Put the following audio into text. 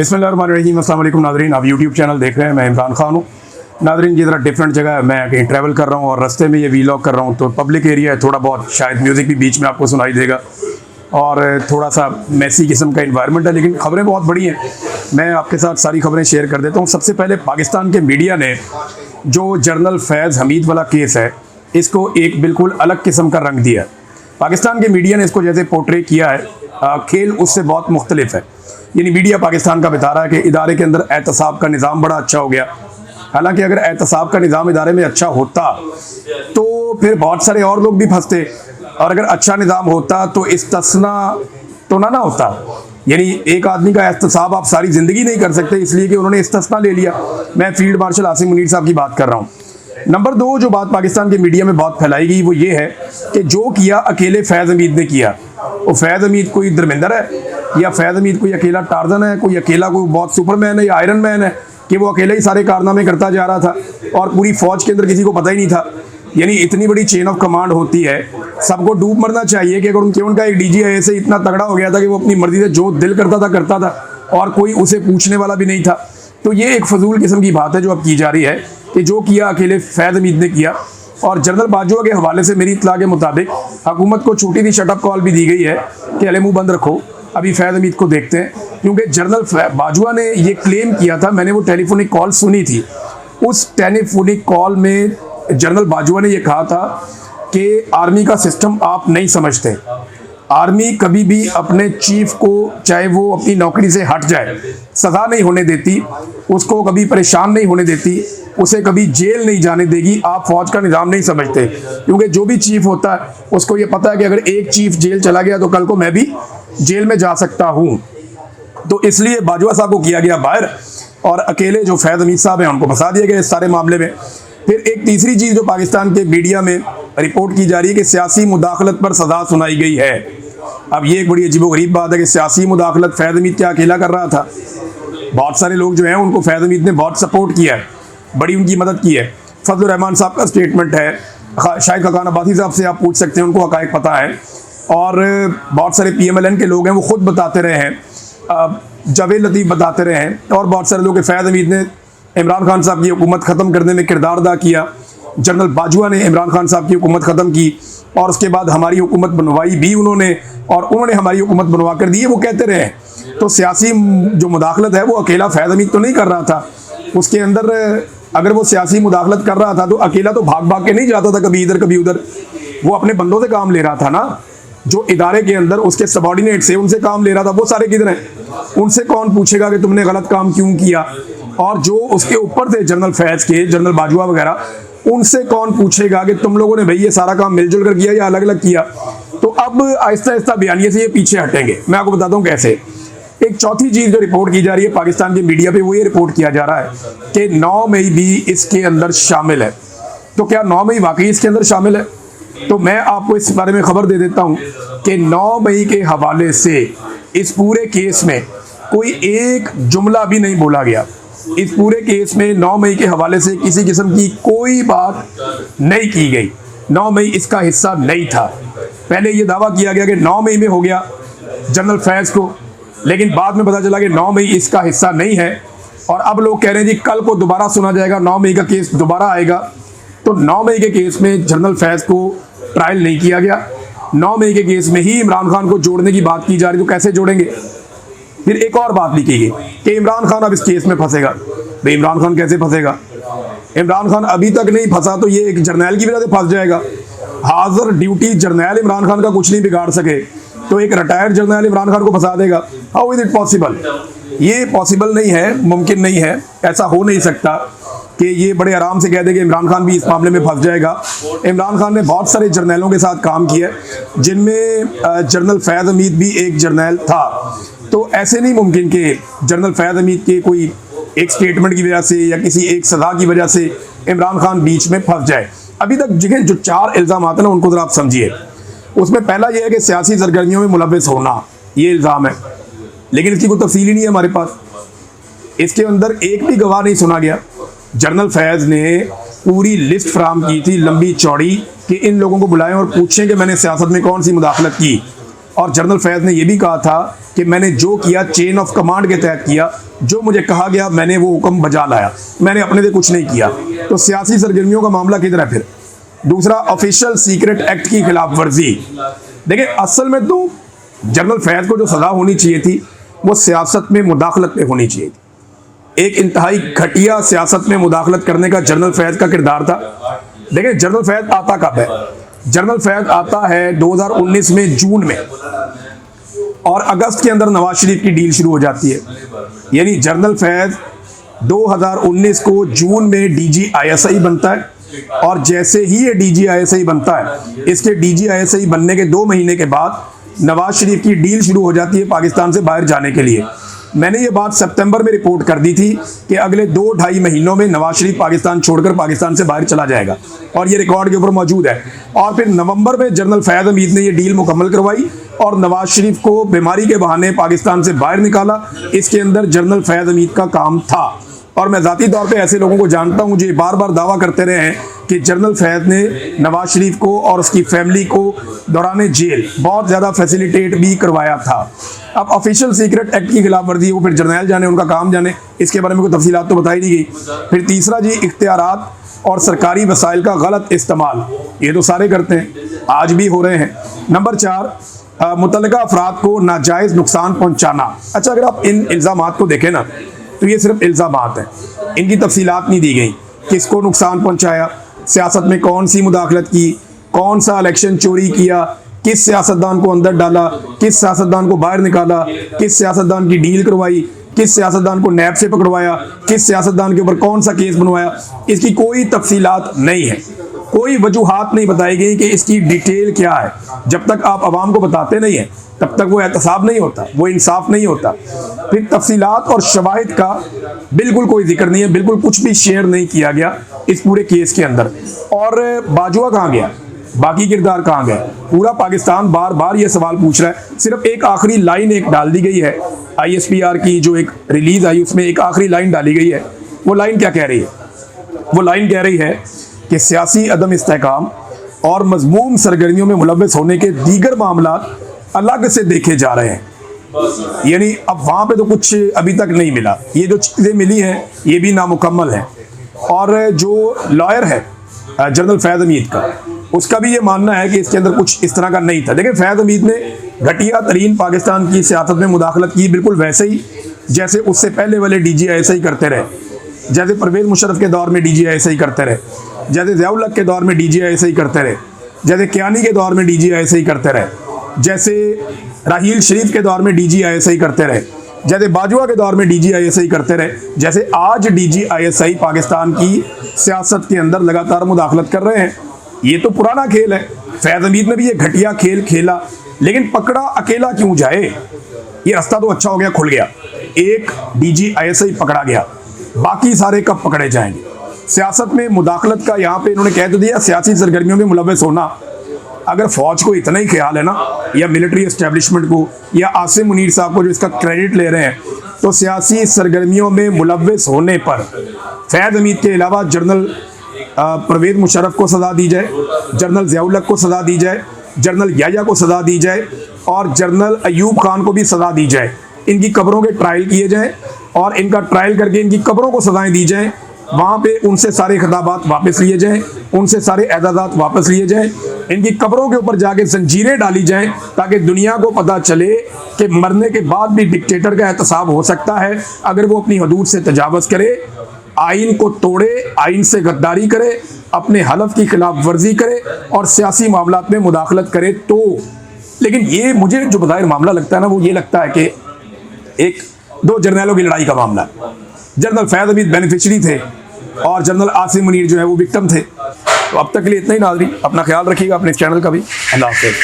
बिस्मिल्लाहिर्रहमानिर्रहीम। अस्सलाम वालेकुम नाज़रीन, आप यूट्यूब चैनल देख रहे हैं। मैं इमरान खान हूँ। नाज़रीन, ये ज़रा डिफरेंट जगह है, मैं कहीं ट्रैवल कर रहा हूँ और रास्ते में ये वीलॉग कर रहा हूँ, तो पब्लिक एरिया है, थोड़ा बहुत शायद म्यूज़िक भी बीच में आपको सुनाई देगा और थोड़ा सा मैसी किस्म का इन्वायरमेंट है, लेकिन खबरें बहुत बड़ी हैं। मैं आपके साथ सारी खबरें शेयर कर देता हूँ। सबसे पहले पाकिस्तान के मीडिया ने जो जनरल फैज़ हमीद वाला केस है, इसको एक बिल्कुल अलग किस्म का रंग दिया। पाकिस्तान के मीडिया ने इसको जैसे पोर्ट्रे किया है, खेल उससे बहुत मुख्तलिफ है। यानी मीडिया पाकिस्तान का बता रहा है कि इदारे के अंदर एहतसाब का निज़ाम बड़ा अच्छा हो गया। हालांकि अगर एहतसाब का निज़ाम इदारे में अच्छा होता तो फिर बहुत सारे और लोग भी फंसते, और अगर अच्छा निज़ाम होता तो इस्तिस्ना तो ना होता। यानी एक आदमी का एहतसाब आप सारी ज़िंदगी नहीं कर सकते, इसलिए कि उन्होंने इस्तिस्ना ले लिया। मैं फील्ड मार्शल आसिम मुनीर साहब की बात कर रहा हूँ। नंबर 2, जो बात पाकिस्तान के मीडिया में बहुत फैलाई गई वो ये है कि जो किया अकेले फैज़ हमीद ने किया। वो फैज़ हमीद कोई धर्मेंद्र है, या फैज़ हमीद कोई अकेला टार्जन है, कोई अकेला कोई बहुत सुपरमैन है या आयरन मैन है कि वो अकेले ही सारे कारनामे करता जा रहा था और पूरी फौज के अंदर किसी को पता ही नहीं था। यानी इतनी बड़ी चेन ऑफ कमांड होती है, सबको डूब मरना चाहिए कि अगर उनका एक DGI से इतना तगड़ा हो गया था कि वो अपनी मर्जी से जो दिल करता था और कोई उसे पूछने वाला भी नहीं था। तो ये एक फजूल किस्म की बात है जो अब की जा रही है कि जो किया अकेले फैज़ हमीद ने किया। और जनरल बाजवा के हवाले से मेरी इत्तला के मुताबिक हुकूमत को छोटी सी शटअप कॉल भी दी गई है कि अले मुँह बंद रखो, अभी फैज़ हमीद को देखते हैं। क्योंकि जनरल बाजवा ने ये क्लेम किया था, मैंने वो टेलीफोनिक कॉल सुनी थी। उस टेलीफोनिक कॉल में जनरल बाजवा ने ये कहा था कि आर्मी का सिस्टम आप नहीं समझते। आर्मी कभी भी अपने चीफ को, चाहे वो अपनी नौकरी से हट जाए, सज़ा नहीं होने देती, उसको कभी परेशान नहीं होने देती, उसे कभी जेल नहीं जाने देगी। आप फौज का निज़ाम नहीं समझते, क्योंकि जो भी चीफ होता है उसको ये पता है कि अगर एक चीफ जेल चला गया तो कल को मैं भी जेल में जा सकता हूँ। तो इसलिए बाजवा साहब को किया गया बाहर और अकेले जो फैज़ हमीद साहब हैं उनको फंसा दिया गया इस सारे मामले में। फिर एक तीसरी चीज़ जो पाकिस्तान के मीडिया में रिपोर्ट की जा रही है कि सियासी मुदाखलत पर सज़ा सुनाई गई है। अब ये एक बड़ी अजीबोगरीब बात है कि सियासी मुदाखलत फैज़ हमीद क्या अकेला कर रहा था? बहुत सारे लोग जो हैं उनको फैज़ हमीद ने बहुत सपोर्ट किया है, बड़ी उनकी मदद की है। फजल रहमान साहब का स्टेटमेंट है, शाहिद खान अब्बासी साहब से आप पूछ सकते हैं, उनको हक़ाइक़ पता है। और बहुत सारे PMLN के लोग हैं, वो ख़ुद बताते रहे हैं, जावेद लतीफ़ बताते रहे हैं, और बहुत सारे लोग। फैज़ हमीद ने इमरान खान साहब की हुकूमत ख़त्म करने में किरदार अदा किया, जनरल बाजवा ने इमरान खान साहब की हुकूमत ख़त्म की, और उसके बाद हमारी हुकूमत बनवाई भी उन्होंने, और उन्होंने हमारी हुकूमत बनवा कर दी है, वो कहते रहे। तो सियासी जो मुदाखलत है वो अकेला फैज़ हमीद तो नहीं कर रहा था। उसके अंदर अगर वो सियासी मुदाखलत कर रहा था तो अकेला तो भाग भाग के नहीं जाता था कभी इधर कभी उधर, वो अपने बंदों से काम ले रहा था ना। जो इदारे के अंदर उसके सबॉर्डिनेट से उनसे काम ले रहा था, वो सारे किधर हैं? उनसे कौन पूछेगा कि तुमने गलत काम क्यों किया? और जो उसके ऊपर थे जनरल फैज़ के, जनरल बाजवा वगैरह, उनसे कौन पूछेगा कि तुम लोगों ने भाई ये सारा काम मिलजुल कर किया या अलग अलग किया? तो अब आहिस्ता आहिस्ता बयानिए से ये पीछे हटेंगे। मैं आपको बताता हूँ कैसे। एक चौथी चीज़ जो रिपोर्ट की जा रही है पाकिस्तान के मीडिया पे, वो ये रिपोर्ट किया जा रहा है कि 9 मई भी इसके अंदर शामिल है। तो क्या 9 मई वाकई इसके अंदर शामिल है? तो मैं आपको इस बारे में खबर दे देता हूँ कि 9 मई के हवाले से इस पूरे केस में कोई एक जुमला भी नहीं बोला गया। इस पूरे केस में 9 मई के हवाले से किसी किस्म की कोई बात नहीं की गई। 9 मई इसका हिस्सा नहीं था। पहले ये दावा किया गया कि 9 मई में हो गया जनरल फैज़ को, लेकिन बाद में पता चला कि 9 मई इसका हिस्सा नहीं है। और अब लोग कह रहे हैं जी कल को दोबारा सुना जाएगा, 9 मई का केस दोबारा आएगा। तो 9 मई के केस में जनरल फैज़ को ट्रायल नहीं किया गया। 9 मई के केस में ही इमरान खान को जोड़ने की बात की जा रही, तो कैसे जोड़ेंगे? फिर एक और बात भी की गई कि इमरान खान अब इस केस में फंसेगा। भाई इमरान खान कैसे फंसेगा? इमरान खान अभी तक नहीं फंसा तो ये एक जर्नैल की वजह से फंस जाएगा। हाजिर ड्यूटी जर्नैल इमरान खान का कुछ नहीं बिगाड़ सके तो एक रिटायर्ड जर्नैल इमरान खान को फंसा देगा? How is it possible? ये पॉसिबल नहीं है, मुमकिन नहीं है, ऐसा हो नहीं सकता कि ये बड़े आराम से कह दे कि इमरान खान भी इस मामले में फंस जाएगा। इमरान खान ने बहुत सारे जर्नैलों के साथ काम किया, जिनमें जनरल फैज़ हमीद भी एक जर्नैल था। तो ऐसे नहीं मुमकिन कि जनरल फैज़ हमीद के कोई एक स्टेटमेंट की वजह से या किसी एक सज़ा की वजह से इमरान खान बीच में फंस जाए। अभी तक जो 4 इल्ज़ाम आते हैं ना, उनको ज़रा आप समझिए। उसमें पहला ये है कि सियासी सरगर्मियों में मुलव्वस होना, ये इल्ज़ाम है, लेकिन इसकी कोई तफसील ही नहीं है हमारे पास। इसके अंदर एक भी गवाह नहीं सुना गया। जनरल फैज़ ने पूरी लिस्ट फराहम की थी लंबी चौड़ी कि इन लोगों को बुलाएं और पूछें कि मैंने सियासत में कौन सी मुदाखलत की। और जनरल फैज़ ने यह भी कहा था कि मैंने जो किया चेन ऑफ कमांड के तहत किया, जो मुझे कहा गया मैंने वो हुक्म बजा लाया, मैंने अपने से कुछ नहीं किया। तो सियासी सरगर्मियों का मामला किधर है फिर? दूसरा, ऑफिशियल सीक्रेट एक्ट की खिलाफ वर्जी। देखिए, असल में तो जनरल फैज को जो सजा होनी चाहिए थी वो सियासत में मुदाखलत में होनी चाहिए थी। एक इंतहाई घटिया सियासत में मुदाखलत करने का जनरल फैज का किरदार था। देखिए, जनरल फैज आता कब है? जनरल फैज आता है 2019 में जून में, और अगस्त के अंदर नवाज शरीफ की डील शुरू हो जाती है। यानी जनरल फैज 2019 को जून में DGISI बनता है, और जैसे ही ये DGISI बनता है, इसके DGISI बनने के 2 महीने के बाद नवाज शरीफ की डील शुरू हो जाती है पाकिस्तान से बाहर जाने के लिए। मैंने ये बात सितंबर में रिपोर्ट कर दी थी कि अगले 2-2.5 महीनों में नवाज शरीफ पाकिस्तान छोड़कर पाकिस्तान से बाहर चला जाएगा, और ये रिकॉर्ड के ऊपर मौजूद है। और फिर नवंबर में जनरल फैज हमीद ने ये डील मुकम्मल करवाई और नवाज शरीफ को बीमारी के बहाने पाकिस्तान से बाहर निकाला। इसके अंदर जनरल फैज हमीद का काम था। और मैं ज़ाती तौर पे ऐसे लोगों को जानता हूं जो ये बार बार दावा करते रहे हैं कि जनरल फैज ने नवाज शरीफ को और उसकी फैमिली को दौरान जेल बहुत ज़्यादा फैसिलिटेट भी करवाया था। अब ऑफिशियल सीक्रेट एक्ट की खिलाफ वर्जी, वो फिर जर्नैल जाने, उनका काम जाने, इसके बारे में कोई तफसीलात तो बताई नहीं गई। फिर तीसरा जी, इख्तियारात और सरकारी वसाइल का गलत इस्तेमाल, ये तो सारे करते हैं, आज भी हो रहे हैं। नंबर 4, मुतल्लिका अफराद को नाजायज़ नुकसान पहुँचाना। अच्छा, अगर आप इन इल्ज़ामात को देखें ना तो ये सिर्फ इल्ज़ामात हैं, इनकी तफसीलात नहीं दी गई। किसको नुकसान पहुंचाया, सियासत में कौन सी मुदाखलत की, कौन सा इलेक्शन चोरी किया, किस सियासतदान को अंदर डाला, किस सियासतदान को बाहर निकाला, किस सियासतदान की डील करवाई, किस सियासतदान को नैब से पकड़वाया, किस सियासतदान के ऊपर कौन सा केस बनवाया, इसकी कोई तफसीलात नहीं है। कोई वजूहात नहीं बताई गई कि इसकी डिटेल क्या है। जब तक आप आवाम को बताते नहीं हैं तब तक वो एहतसाब नहीं होता, वो इंसाफ नहीं होता। फिर तफसीलात और शवाहिद का बिल्कुल कोई जिक्र नहीं है, बिल्कुल कुछ भी शेयर नहीं किया गया इस पूरे केस के अंदर। और बाजुआ कहाँ गया, बाकी किरदार कहाँ गए? पूरा पाकिस्तान बार बार ये सवाल पूछ रहा है। सिर्फ एक आखिरी लाइन एक डाल दी गई है, ISPR की जो एक रिलीज आई उसमें एक आखिरी लाइन डाली गई है। वो लाइन क्या कह रही है? वो लाइन कह रही है कि सियासी अदम इस्तेहकाम और मजमूम सरगर्मियों में मुलव्वस होने के दीगर मामलात अलग से देखे जा रहे हैं। यानी अब वहाँ पे तो कुछ अभी तक नहीं मिला, ये जो चीज़ें मिली हैं ये भी नामुकम्मल है। और जो लॉयर है जनरल फैज हमीद का, उसका भी ये मानना है कि इसके अंदर कुछ इस तरह का नहीं था। देखिए, फैज हमीद ने घटिया तरीन पाकिस्तान की सियासत में मुदाखलत की, बिल्कुल वैसे ही जैसे उससे पहले वाले DGISI करते रहे, जैसे परवेज़ मुशर्रफ के दौर में DGISI करते रहे, जैसे ज़िया-उल हक के दौर में DGISI करते रहे, जैसे कियानी के दौर में DGISI करते रहे, जैसे राहील शरीफ के दौर में DGISI करते रहे, जैसे बाजुआ के दौर में DGISI करते रहे, जैसे आज DGISI पाकिस्तान की सियासत के अंदर लगातार मुदाखलत कर रहे हैं। ये तो पुराना खेल है। फैज हमीद ने भी ये घटिया खेल खेला, लेकिन पकड़ा अकेला क्यों जाए? ये रास्ता तो अच्छा हो गया, खुल गया। एक DGISI पकड़ा गया, बाकी सारे कब पकड़े जाएंगे? सियासत में मुदाखलत का यहाँ पे इन्होंने कह तो दिया, सियासी सरगर्मियों में मुलव्वस होना। अगर फौज को इतना ही ख्याल है ना, या मिलिट्री एस्टेब्लिशमेंट को, या आसिम मुनीर साहब को जो इसका क्रेडिट ले रहे हैं, तो सियासी सरगर्मियों में मुलव्वस होने पर फैज हमीद के अलावा जनरल परवेज़ मुशर्रफ को सज़ा दी जाए, जनरल ज़िया-उल हक को सज़ा दी जाए, जनरल याया को सज़ा दी जाए, और जनरल अयूब खान को भी सज़ा दी जाए। इनकी कब्रों के ट्रायल किए जाएँ और इनका ट्रायल करके इनकी कब्रों को सज़ाएँ दी जाएँ। वहाँ पे उनसे सारे खिताबात वापस लिए जाएँ, उनसे सारे एजाज़ात वापस लिए जाएँ, इनकी कब्रों के ऊपर जाके जंजीरें डाली जाएँ, ताकि दुनिया को पता चले कि मरने के बाद भी डिक्टेटर का एहतसाब हो सकता है अगर वो अपनी हदूद से तजावज़ करे, आइन को तोड़े, आइन से गद्दारी करे, अपने हलफ की खिलाफ वर्जी करे और सियासी मामलात में मुदाखलत करे तो। लेकिन ये मुझे जो बज़ाहिर मामला लगता है ना, वो ये लगता है कि एक दो जर्नैलों की लड़ाई का मामला है। जनरल फैज हमीद बेनिफिशरी थे और जनरल आसिम मुनीर जो है वो विक्टिम थे। तो अब तक के लिए इतना ही नाज़रीन, अपना ख्याल रखिएगा, अपने इस चैनल का भी। अल्लाह हाफ़िज़।